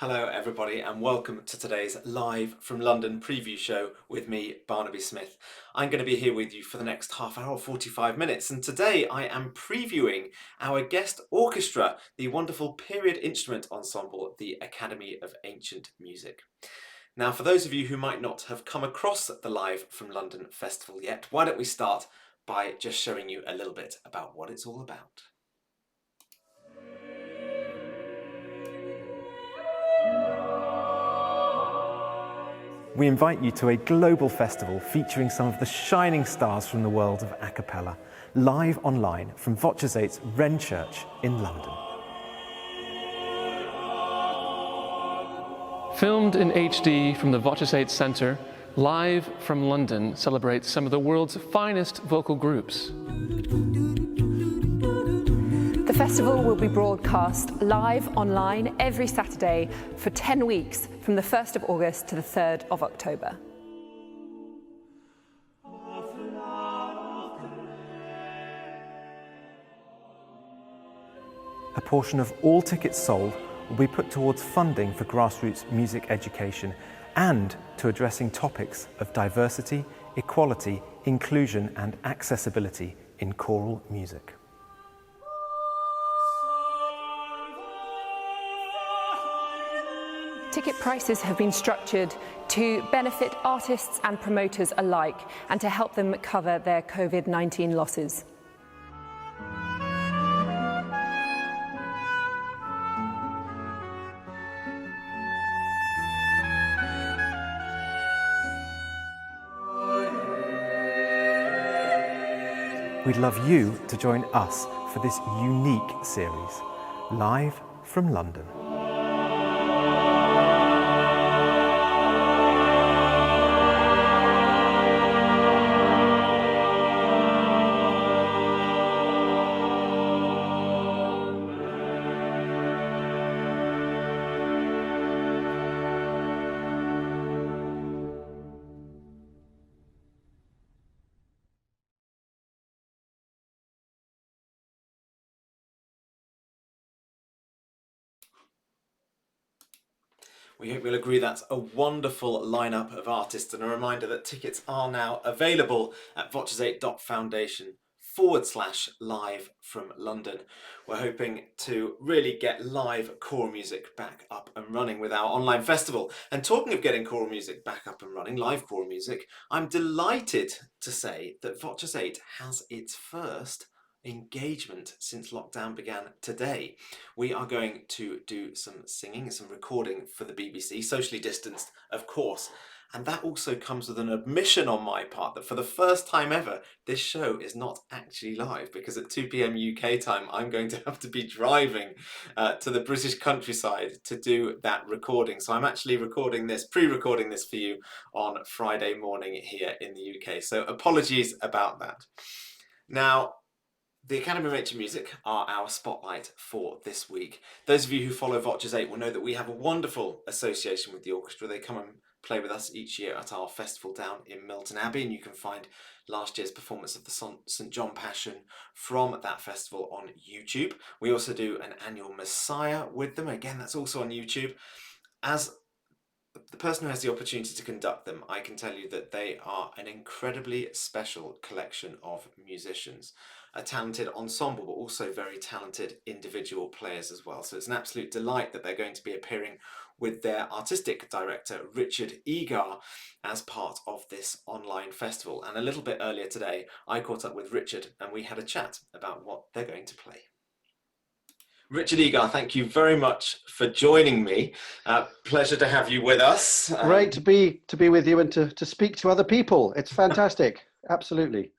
Hello everybody and welcome to today's live from London preview show with me, Barnaby Smith. I'm going to be here with you for the next half hour, 45 minutes, and today I am previewing our guest orchestra, the wonderful period instrument ensemble, the Academy of Ancient Music. Now, for those of you who might not have come across the Live from London festival yet, why don't we start by just showing you a little bit about what it's all about. We invite you to a global festival featuring some of the shining stars from the world of a cappella, live online from VOCES8's Wren Church in London. Filmed in HD from the VOCES8 Centre, Live from London celebrates some of the world's finest vocal groups. The festival will be broadcast live online every Saturday for 10 weeks from the 1st of August to the 3rd of October. A portion of all tickets sold will be put towards funding for grassroots music education and to addressing topics of diversity, equality, inclusion and accessibility in choral music. Ticket prices have been structured to benefit artists and promoters alike and to help them cover their COVID-19 losses. We'd love you to join us for this unique series, Live from London. We hope you'll agree that's a wonderful lineup of artists, and a reminder that tickets are now available at VOCES8.Foundation/live from London. We're hoping to really get live choral music back up and running with our online festival. And talking of getting choral music back up and running, live choral music, I'm delighted to say that VOCES8 has its first engagement since lockdown began today. We are going to do some singing, some recording for the BBC, socially distanced, of course. And that also comes with an admission on my part that for the first time ever, this show is not actually live, because at 2 p.m. UK time, I'm going to have to be driving to the British countryside to do that recording. So I'm actually pre-recording this for you on Friday morning here in the UK. So apologies about that. Now, the Academy of Ancient Music are our spotlight for this week. Those of you who follow VOCES8 will know that we have a wonderful association with the orchestra. They come and play with us each year at our festival down in Milton Abbey, and you can find last year's performance of the St John Passion from that festival on YouTube. We also do an annual Messiah with them. Again, that's also on YouTube. As the person who has the opportunity to conduct them, I can tell you that they are an incredibly special collection of musicians. A talented ensemble, but also very talented individual players as well. So it's an absolute delight that they're going to be appearing with their artistic director, Richard Egarr, as part of this online festival. And a little bit earlier today, I caught up with Richard and we had a chat about what they're going to play. Richard Egarr, thank you very much for joining me. Pleasure to have you with us. Great to be with you and to speak to other people. It's fantastic. Absolutely.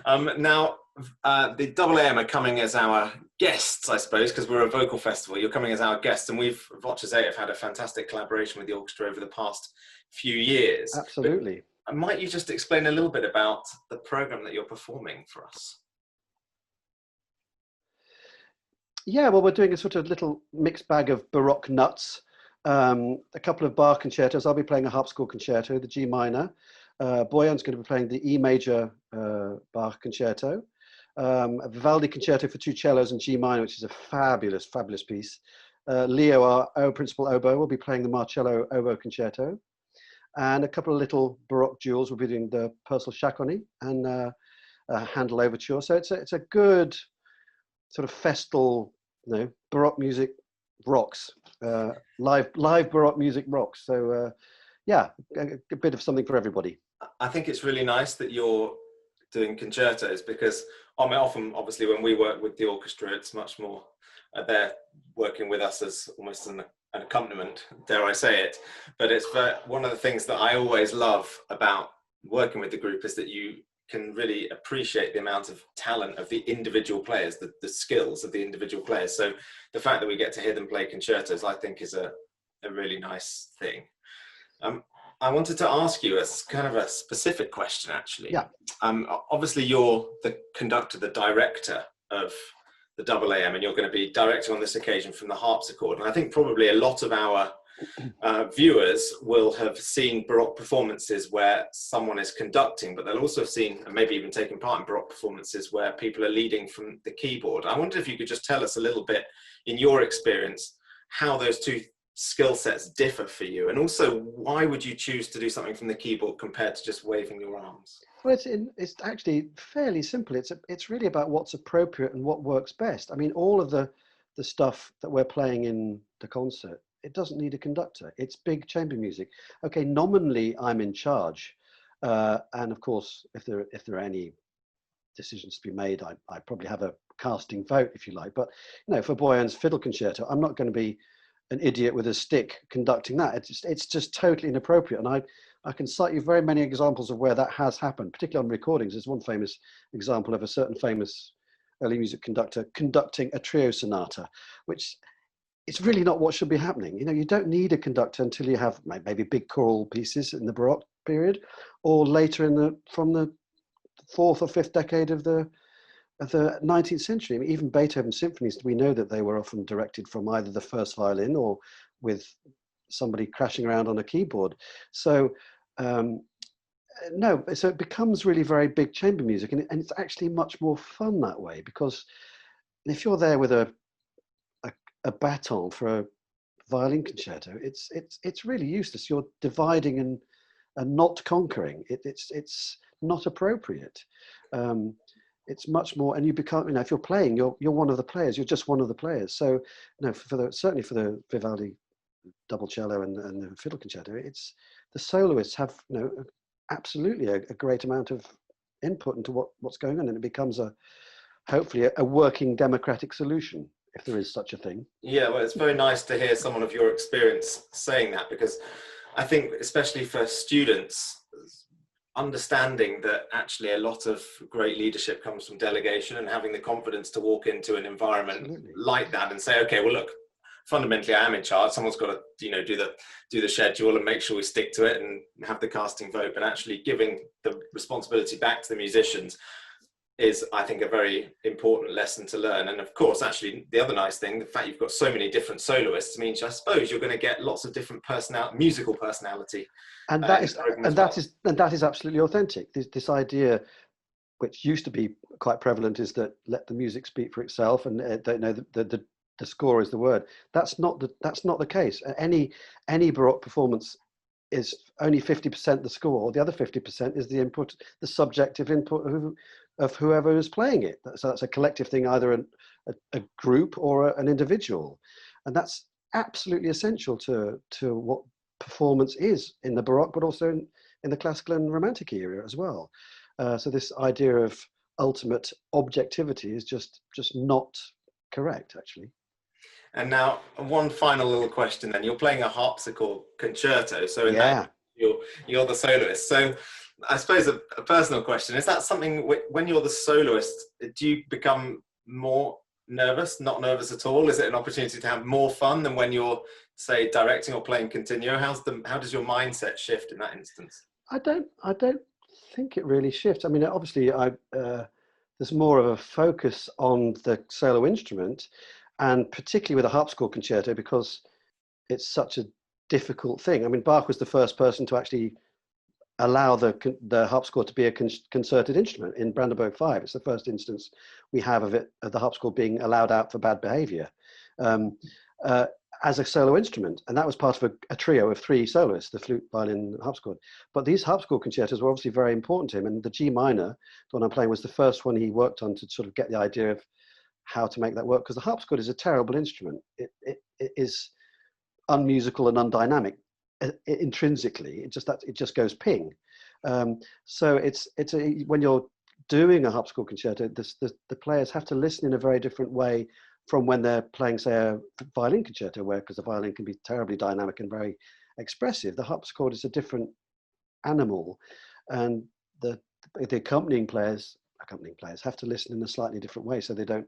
Now, the Double AM are coming as our guests, I suppose, because we're a vocal festival. You're coming as our guests, and VOCES8 have had a fantastic collaboration with the orchestra over the past few years. Absolutely. But might you just explain a little bit about the program that you're performing for us? Yeah, well, we're doing a sort of little mixed bag of Baroque nuts, a couple of Bach concertos. I'll be playing a harpsichord concerto, the G minor. Boyan's going to be playing the E major Bach concerto. A Vivaldi concerto for two cellos and G minor, which is a fabulous, fabulous piece. Leo, our principal oboe, will be playing the Marcello Oboe Concerto. And a couple of little Baroque duels will be doing the Purcell Chaconne and Handel Overture. So it's a good sort of festal, Baroque music rocks, live Baroque music rocks. So yeah, a bit of something for everybody. I think it's really nice that you're doing concertos, because often, obviously, when we work with the orchestra, it's much more they're working with us as almost an accompaniment, dare I say it. But it's one of the things that I always love about working with the group is that you can really appreciate the amount of talent of the individual players, the skills of the individual players. So the fact that we get to hear them play concertos, I think, is a really nice thing. I wanted to ask you a kind of a specific question, actually. Yeah. Obviously, you're the conductor, the director of the AAM, and you're going to be directing on this occasion from the harpsichord. And I think probably a lot of our viewers will have seen Baroque performances where someone is conducting, but they'll also have seen, and maybe even taken part in Baroque performances where people are leading from the keyboard. I wonder if you could just tell us a little bit, in your experience, how those two skill sets differ for you, and also why would you choose to do something from the keyboard compared to just waving your arms? Well, it's actually fairly simple. It's really about what's appropriate and what works best. I mean, all of the stuff that we're playing in the concert, it doesn't need a conductor. It's big chamber music. Okay, nominally I'm in charge, and of course, if there are any decisions to be made, I probably have a casting vote, if you like. But for Boyan's fiddle concerto, I'm not going to be an idiot with a stick conducting that. It's just totally inappropriate. And I can cite you very many examples of where that has happened, particularly on recordings. There's one famous example of a certain famous early music conductor conducting a trio sonata, which it's really not what should be happening. You don't need a conductor until you have maybe big choral pieces in the Baroque period, or later from the 4th or 5th decade of the 19th century. I mean, even Beethoven's symphonies, we know that they were often directed from either the first violin or with somebody crashing around on a keyboard. So so it becomes really very big chamber music, and it's actually much more fun that way, because if you're there with a baton for a violin concerto, it's really useless. You're dividing and not conquering. It's not appropriate. It's much more, and you become, if you're playing, you're one of the players. You're just one of the players. So, certainly for the Vivaldi double cello and the fiddle concerto, it's the soloists have, absolutely a great amount of input into what's going on, and it becomes hopefully a working democratic solution, if there is such a thing. Yeah, well, it's very nice to hear someone of your experience saying that, because I think, especially for students, understanding that actually a lot of great leadership comes from delegation, and having the confidence to walk into an environment Absolutely. like that and say, okay, well, look, fundamentally I am in charge. Someone's got to do the schedule and make sure we stick to it and have the casting vote. But actually giving the responsibility back to the musicians is, I think, a very important lesson to learn. And of course, actually, the other nice thing, the fact you've got so many different soloists, means I suppose you're going to get lots of different musical personality. And that is absolutely authentic. This idea, which used to be quite prevalent, is that let the music speak for itself, and don't know the score is the word. That's not the case. Any Baroque performance is only 50% the score. The other 50% is the input, the subjective input of whoever is playing it. So that's a collective thing, either a group or an individual, and that's absolutely essential to what performance is in the Baroque, but also in the classical and Romantic era as well. So this idea of ultimate objectivity is just not correct, actually. And now, one final little question then. You're playing a harpsichord concerto, so in that you're the soloist. So I suppose a personal question, is that something, when you're the soloist, do you become more nervous, not nervous at all? Is it an opportunity to have more fun than when you're, say, directing or playing continuo? How does your mindset shift in that instance? I don't think it really shifts. I mean, obviously there's more of a focus on the solo instrument, and particularly with a harpsichord concerto, because it's such a difficult thing. I mean, Bach was the first person to actually allow the harpsichord to be a concerted instrument in Brandenburg 5. It's the first instance we have of the harpsichord being allowed out for bad behavior. as a solo instrument, and that was part of a trio of 3 soloists, the flute, violin, harpsichord. But these harpsichord concertos were obviously very important to him, and the G minor, the one I'm playing, was the first one he worked on to sort of get the idea of how to make that work, because the harpsichord is a terrible instrument. It is unmusical and undynamic intrinsically. It just goes ping. So when you're doing a harpsichord concerto, the players have to listen in a very different way from when they're playing, say, a violin concerto, because the violin can be terribly dynamic and very expressive. The harpsichord is a different animal, and the accompanying players have to listen in a slightly different way so they don't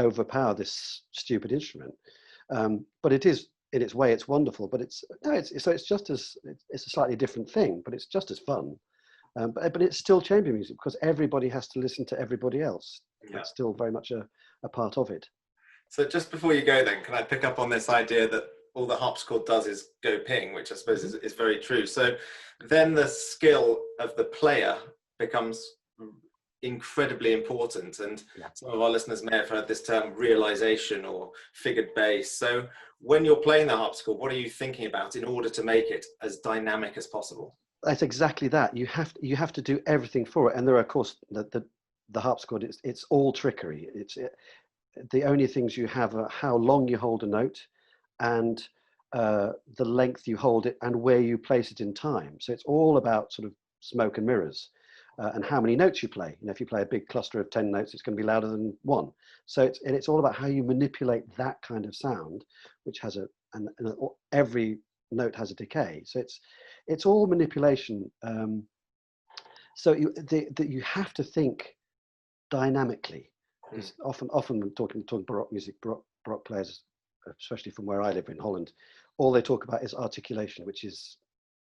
overpower this stupid instrument. But it is, in its way, it's wonderful. But it's a slightly different thing, but it's just as fun. But it's still chamber music because everybody has to listen to everybody else. Yeah. It's still very much a part of it. So just before you go then, can I pick up on this idea that all the harpsichord does is go ping, which I suppose is very true. So then the skill of the player becomes incredibly important. And some of our listeners may have heard this term realization or figured bass. So when you're playing the harpsichord, what are you thinking about in order to make it as dynamic as possible? That's exactly that. You have to do everything for it. And there are, of course, the harpsichord, it's all trickery. The only things you have are how long you hold a note and the length you hold it and where you place it in time. So it's all about sort of smoke and mirrors and how many notes you play. If you play a big cluster of 10 notes, it's going to be louder than 1. So it's all about how you manipulate that kind of sound, which has every note has a decay. So it's all manipulation. So you have to think dynamically. Often talking Baroque music, Baroque players, especially from where I live in Holland, all they talk about is articulation, which is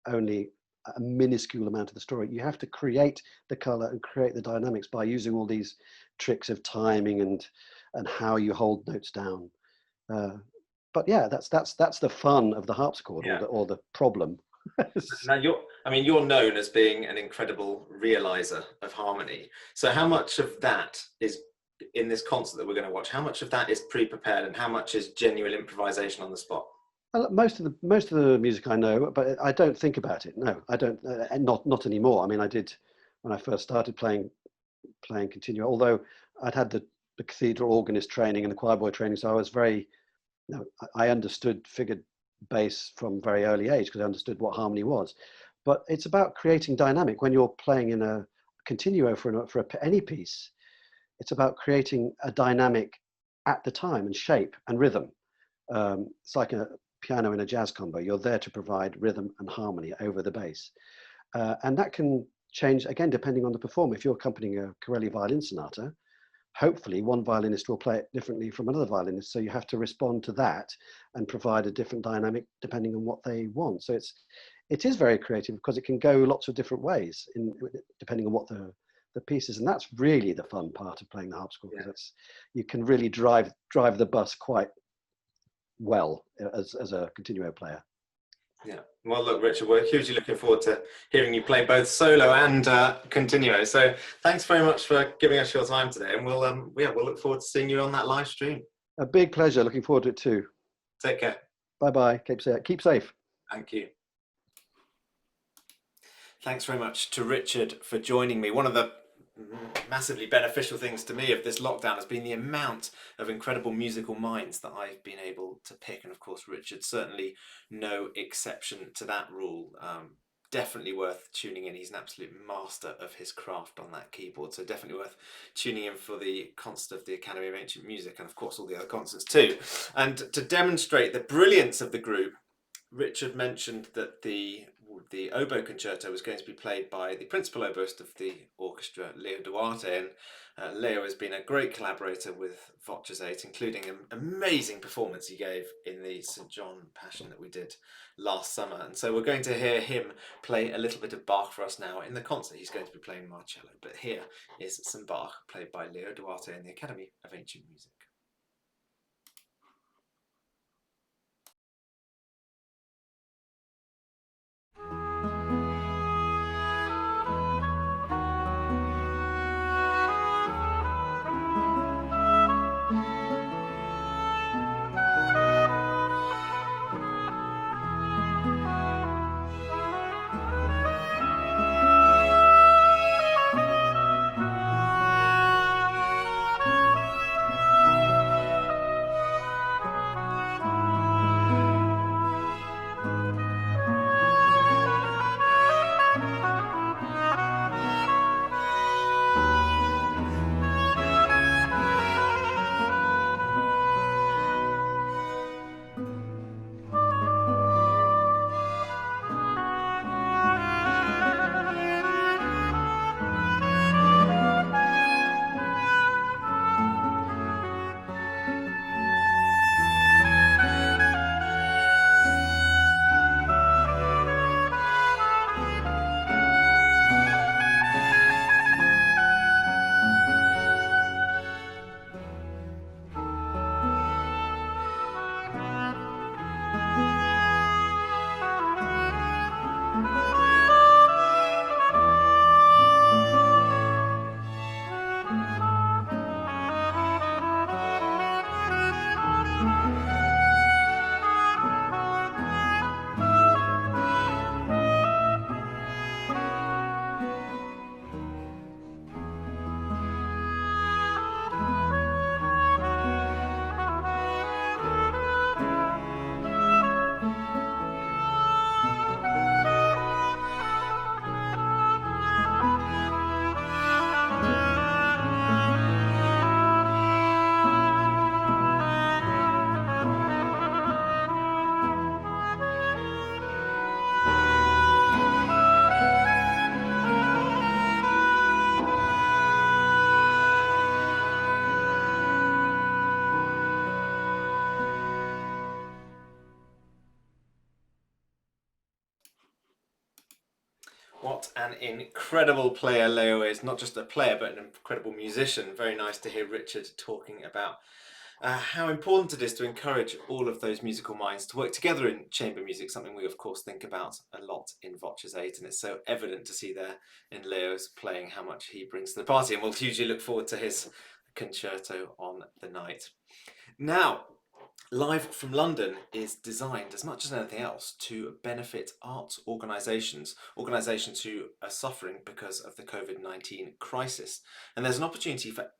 only a minuscule amount of the story. You have to create the color and create the dynamics by using all these tricks of timing and how you hold notes down. But yeah, that's the fun of the harpsichord, or the problem. Now you're known as being an incredible realizer of harmony. So how much of that is in this concert that we're going to watch? How much of that is pre-prepared, and how much is genuine improvisation on the spot? Most of the music I know, but I don't think about it. No, I don't. Not anymore. I mean, I did when I first started playing continuo. Although I'd had the cathedral organist training and the choir boy training, so I was very. I understood figured bass from very early age because I understood what harmony was. But it's about creating dynamic when you're playing in a continuo for any piece. It's about creating a dynamic at the time and shape and rhythm. It's like a piano in a jazz combo. You're there to provide rhythm and harmony over the bass. And that can change, again, depending on the performer. If you're accompanying a Corelli violin sonata, hopefully one violinist will play it differently from another violinist. So you have to respond to that and provide a different dynamic depending on what they want. So it is very creative because it can go lots of different ways depending on what the pieces, and that's really the fun part of playing the harpsichord, because you can really drive the bus quite well as a continuo player. Yeah, well, look, Richard, we're hugely looking forward to hearing you play both solo and continuo. So thanks very much for giving us your time today, and we'll look forward to seeing you on that live stream. A big pleasure. Looking forward to it too. Take care. Bye bye. Keep safe. Thank you. Thanks very much to Richard for joining me. One of the massively beneficial things to me of this lockdown has been the amount of incredible musical minds that I've been able to pick, and of course Richard's certainly no exception to that rule. Definitely worth tuning in. He's an absolute master of his craft on that keyboard, so definitely worth tuning in for the concert of the Academy of Ancient Music, and of course all the other concerts too. And to demonstrate the brilliance of the group, Richard mentioned that the oboe concerto was going to be played by the principal oboist of the orchestra, Leo Duarte, and Leo has been a great collaborator with VOCES8, including an amazing performance he gave in the St. John Passion that we did last summer. And so we're going to hear him play a little bit of Bach for us now. In the concert he's going to be playing Marcello, but here is some Bach played by Leo Duarte in the Academy of Ancient Music. What an incredible player Leo is. Not just a player, but an incredible musician. Very nice to hear Richard talking about how important it is to encourage all of those musical minds to work together in chamber music, something we of course think about a lot in VOCES8, and it's so evident to see there in Leo's playing how much he brings to the party, and we'll hugely look forward to his concerto on the night. Now, Live from London is designed, as much as anything else, to benefit arts organisations who are suffering because of the COVID-19 crisis. And there's an opportunity for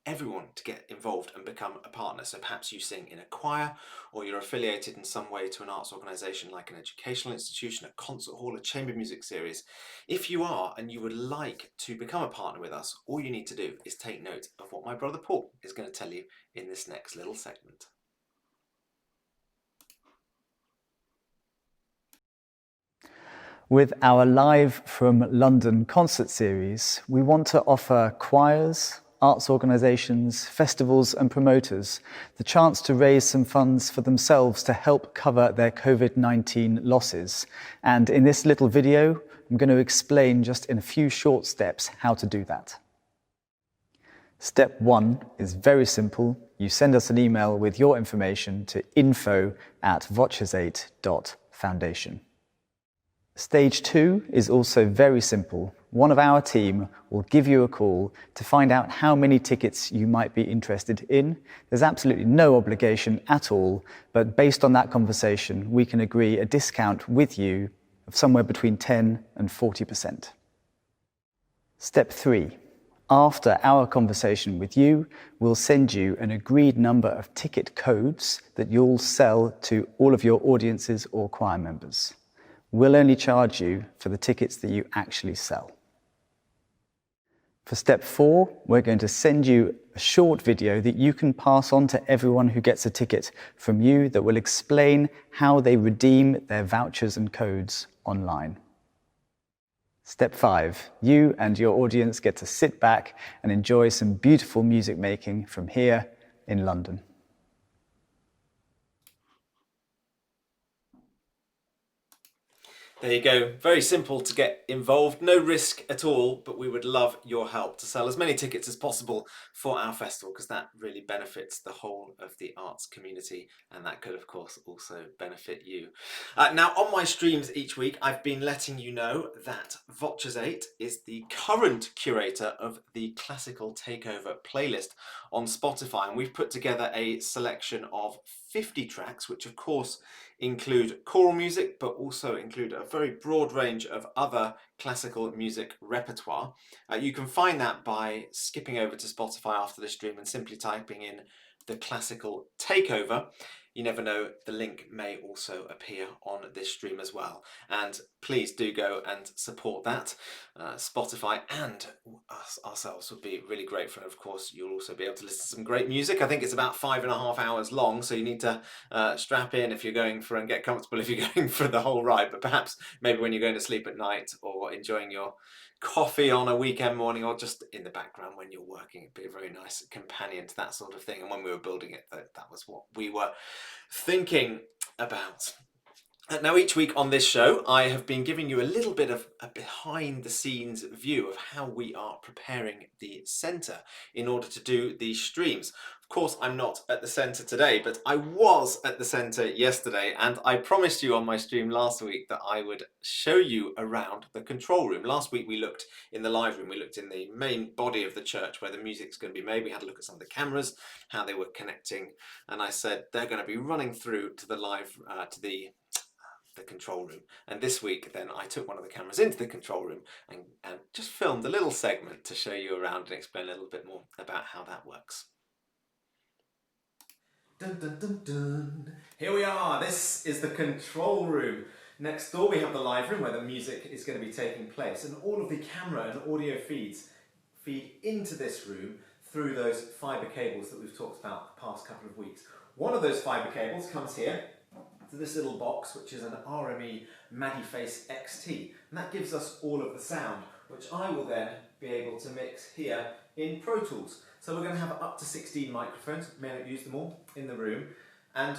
everyone to get involved and become a partner. So perhaps you sing in a choir, or you're affiliated in some way to an arts organisation like an educational institution, a concert hall, a chamber music series. If you are and you would like to become a partner with us, all you need to do is take note of what my brother Paul is going to tell you in this next little segment. With our Live from London concert series, we want to offer choirs, arts organisations, festivals and promoters the chance to raise some funds for themselves to help cover their COVID-19 losses. And in this little video, I'm going to explain just in a few short steps how to do that. Step 1 is very simple. You send us an email with your information to info@voces8.foundation. Stage 2 is also very simple. One of our team will give you a call to find out how many tickets you might be interested in. There's absolutely no obligation at all, but based on that conversation, we can agree a discount with you of somewhere between 10 and 40%. Step 3. After our conversation with you, we'll send you an agreed number of ticket codes that you'll sell to all of your audiences or choir members. We'll only charge you for the tickets that you actually sell. For step 4, we're going to send you a short video that you can pass on to everyone who gets a ticket from you that will explain how they redeem their vouchers and codes online. Step 5, you and your audience get to sit back and enjoy some beautiful music making from here in London. There you go. Very simple to get involved. No risk at all, but we would love your help to sell as many tickets as possible for our festival, because that really benefits the whole of the arts community, and that could of course also benefit you. Now on my streams each week, I've been letting you know that VOCES8 is the current curator of the Classical Takeover playlist on Spotify, and we've put together a selection of 50 tracks, which of course include choral music, but also include a very broad range of other classical music repertoire. You can find that by skipping over to Spotify after the stream and simply typing in the Classical Takeover. You never know, the link may also appear on this stream as well. And please do go and support that. Spotify and us ourselves would be really grateful. And of course, you'll also be able to listen to some great music. I think it's about 5.5 hours long, so you need to strap in if you're going for, and get comfortable if you're going for the whole ride. But perhaps maybe when you're going to sleep at night, or enjoying your coffee on a weekend morning, or just in the background when you're working, it'd be a very nice companion to that sort of thing. And when we were building it, that was what we were thinking about. Now each week on this show, I have been giving you a little bit of a behind the scenes view of how we are preparing the centre in order to do these streams. Of course, I'm not at the centre today, but I was at the centre yesterday, and I promised you on my stream last week that I would show you around the control room. Last week we looked in the live room, we looked in the main body of the church where the music's going to be made. We had a look at some of the cameras, how they were connecting, and I said they're going to be running through to the live, to the control room. And this week then I took one of the cameras into the control room and just filmed a little segment to show you around and explain a little bit more about how that works. Dun, dun, dun, dun. Here we are. This is the control room. Next door we have the live room where the music is going to be taking place, and all of the camera and audio feeds feed into this room through those fibre cables that we've talked about the past couple of weeks. One of those fibre cables comes here to this little box, which is an RME Madiface XT, and that gives us all of the sound, which I will then be able to mix here in Pro Tools. So we're going to have up to 16 microphones, may not use them all, in the room, and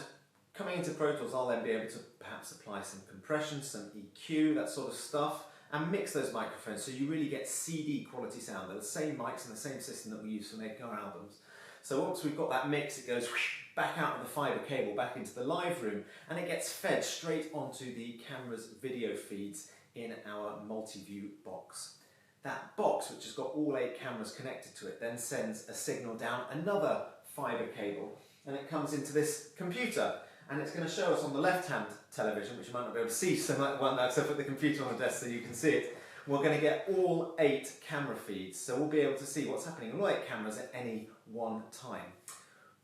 coming into Pro Tools I'll then be able to perhaps apply some compression, some EQ, that sort of stuff, and mix those microphones so you really get CD quality sound. They're the same mics and the same system that we use for making our albums. So once we've got that mix, it goes back out of the fibre cable, back into the live room, and it gets fed straight onto the camera's video feeds in our multi-view box. That box, which has got all 8 cameras connected to it, then sends a signal down another fibre cable, and it comes into this computer, and it's going to show us on the left-hand television, which you might not be able to see so much, so I put the computer on the desk so you can see it. We're going to get all 8 camera feeds, so we'll be able to see what's happening on all 8 cameras at any one time.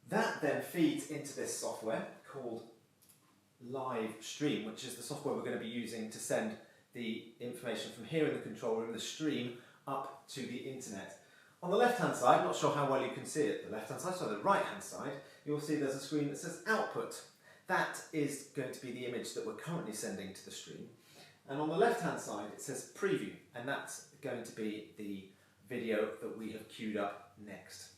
That then feeds into this software called Live Stream, which is the software we're going to be using to send the information from here in the control room, the stream, up to the internet. On the left-hand side, not sure how well you can see it, the left-hand side, so the right-hand side, you'll see there's a screen that says Output. That is going to be the image that we're currently sending to the stream. And on the left-hand side, it says Preview, and that's going to be the video that we have queued up next.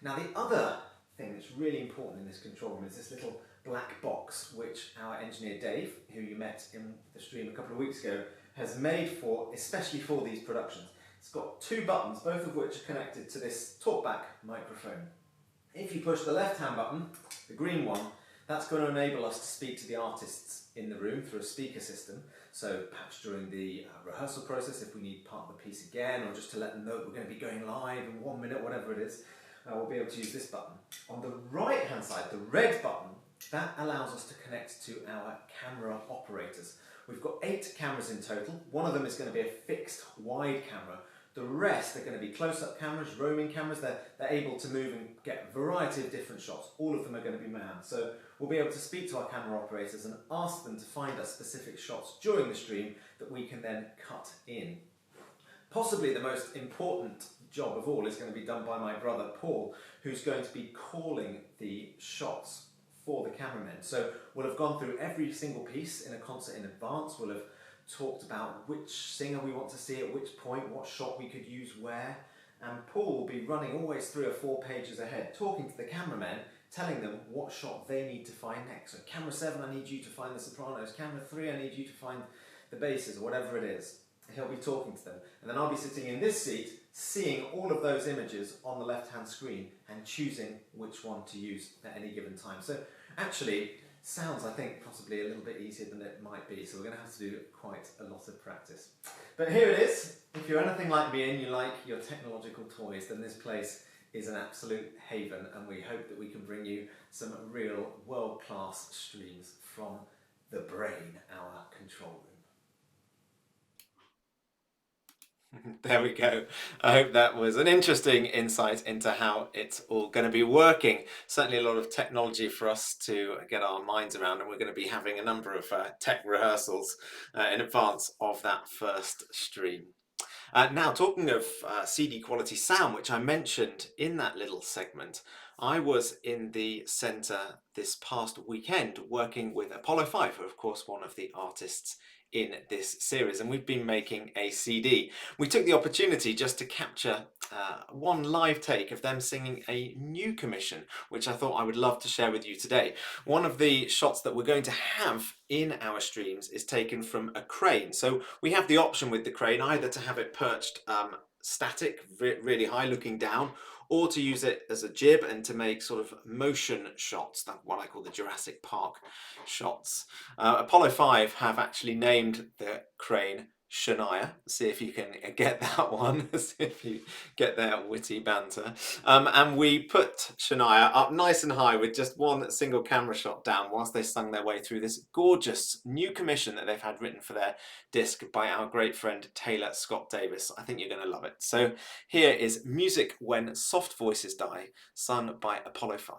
Now, the other thing that's really important in this control room is this little black box, which our engineer Dave, who you met in the stream a couple of weeks ago, has made for, especially for these productions. It's got 2 buttons, both of which are connected to this talkback microphone. If you push the left-hand button, the green one, that's going to enable us to speak to the artists in the room through a speaker system. So perhaps during the rehearsal process, if we need part of the piece again, or just to let them know that we're going to be going live in 1 minute, whatever it is, we'll be able to use this button. On the right-hand side, the red button, that allows us to connect to our camera operators. We've got 8 cameras in total. One of them is going to be a fixed wide camera. The rest are going to be close-up cameras, roaming cameras. They're able to move and get a variety of different shots. All of them are going to be manned. So we'll be able to speak to our camera operators and ask them to find us specific shots during the stream that we can then cut in. Possibly the most important job of all is going to be done by my brother Paul, who's going to be calling the shots for the cameramen. So we'll have gone through every single piece in a concert in advance. We'll have talked about which singer we want to see at which point, what shot we could use where, and Paul will be running always 3 or 4 pages ahead, talking to the cameramen, telling them what shot they need to find next. So camera 7, I need you to find the sopranos. Camera 3, I need you to find the basses, or whatever it is. He'll be talking to them, and then I'll be sitting in this seat, seeing all of those images on the left-hand screen and choosing which one to use at any given time. So actually, sounds, I think, possibly a little bit easier than it might be, so we're going to have to do quite a lot of practice. But here it is. If you're anything like me and you like your technological toys, then this place is an absolute haven, and we hope that we can bring you some real world-class streams from the brain, our control room. There we go. I hope that was an interesting insight into how it's all going to be working. Certainly a lot of technology for us to get our minds around, and we're going to be having a number of tech rehearsals in advance of that first stream. Now, talking of CD quality sound, which I mentioned in that little segment, I was in the centre this past weekend working with Apollo 5, who are of course one of the artists in this series, and we've been making a CD. We took the opportunity just to capture one live take of them singing a new commission, which I thought I would love to share with you today. One of the shots that we're going to have in our streams is taken from a crane. So we have the option with the crane either to have it perched static, really high looking down, or to use it as a jib and to make sort of motion shots, that what I call the Jurassic Park shots. Apollo 5 have actually named the crane Shania. See if you can get that one, see if you get their witty banter. And we put Shania up nice and high with just one single camera shot down whilst they sung their way through this gorgeous new commission that they've had written for their disc by our great friend Taylor Scott Davis. I think you're going to love it. So here is Music When Soft Voices Die, sung by Apollo 5.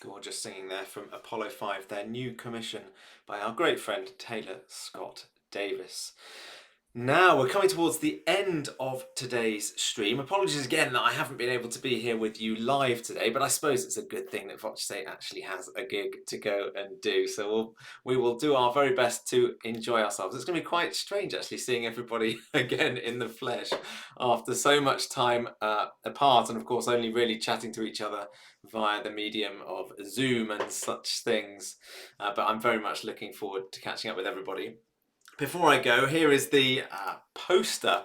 Gorgeous singing there from Apollo 5, their new commission by our great friend Taylor Scott Davis. Now we're coming towards the end of today's stream. Apologies again that I haven't been able to be here with you live today, but I suppose it's a good thing that VOCES8 actually has a gig to go and do. So we will do our very best to enjoy ourselves. It's going to be quite strange actually seeing everybody again in the flesh after so much time apart, and of course only really chatting to each other via the medium of Zoom and such things. But I'm very much looking forward to catching up with everybody. Before I go, here is the poster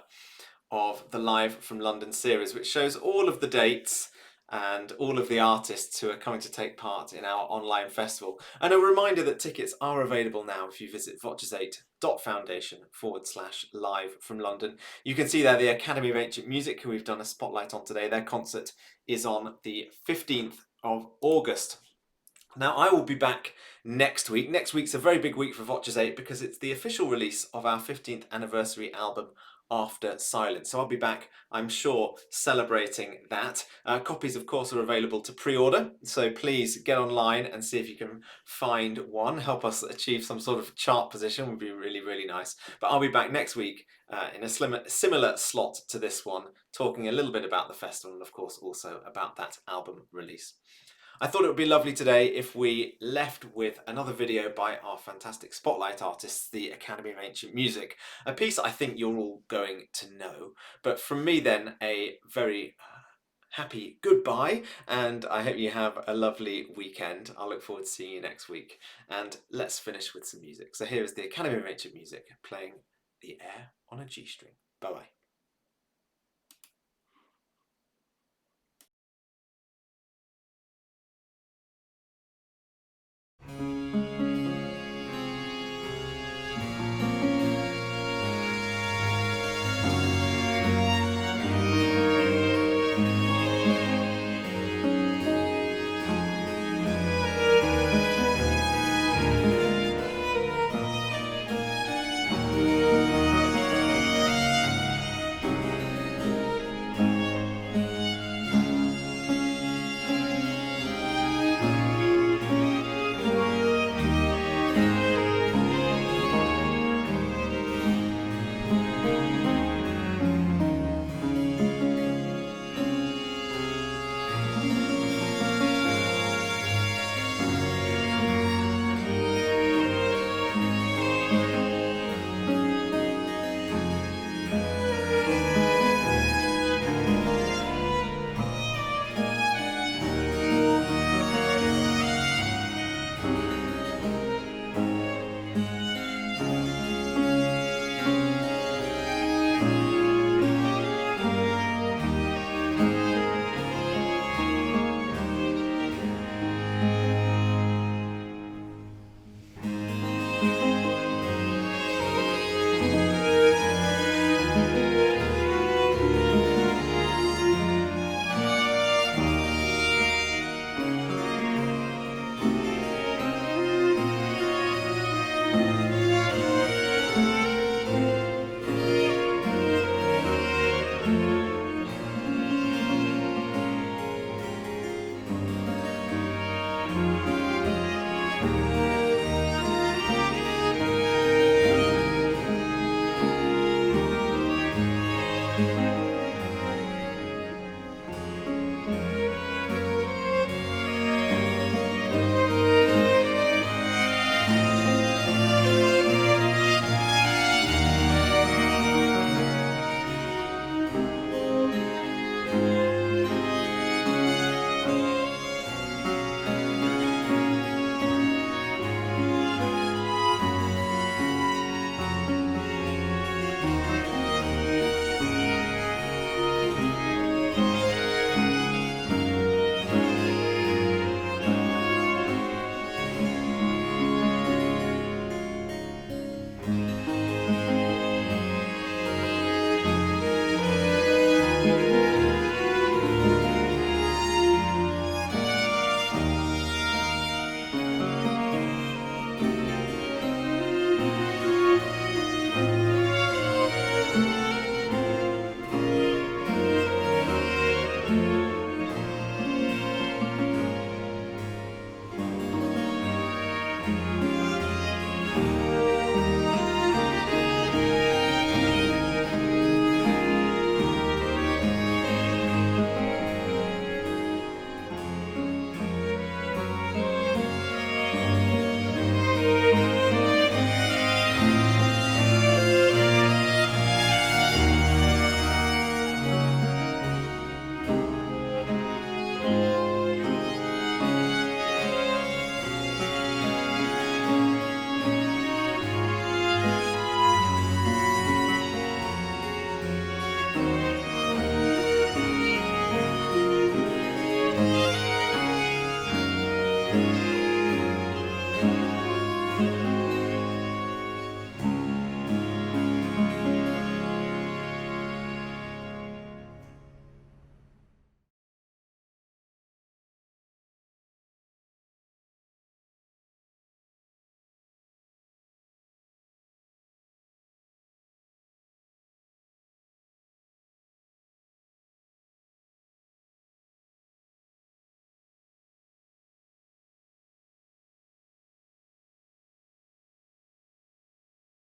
of the Live from London series, which shows all of the dates and all of the artists who are coming to take part in our online festival. And a reminder that tickets are available now if you visit VOCES8.Foundation/live from London. You can see there the Academy of Ancient Music, who we've done a spotlight on today. Their concert is on the 15th of August. Now, I will be back next week. Next week's a very big week for VOCES8 because it's the official release of our 15th anniversary album, After Silence. So I'll be back, I'm sure, celebrating that. Copies, of course, are available to pre-order. So please get online and see if you can find one. Help us achieve some sort of chart position would be really, really nice. But I'll be back next week in a similar slot to this one, talking a little bit about the festival and, of course, also about that album release. I thought it would be lovely today if we left with another video by our fantastic spotlight artists, the Academy of Ancient Music, a piece I think you're all going to know. But from me then, a very happy goodbye, and I hope you have a lovely weekend. I look forward to seeing you next week, and let's finish with some music. So here is the Academy of Ancient Music playing the air on a G string. Bye-bye.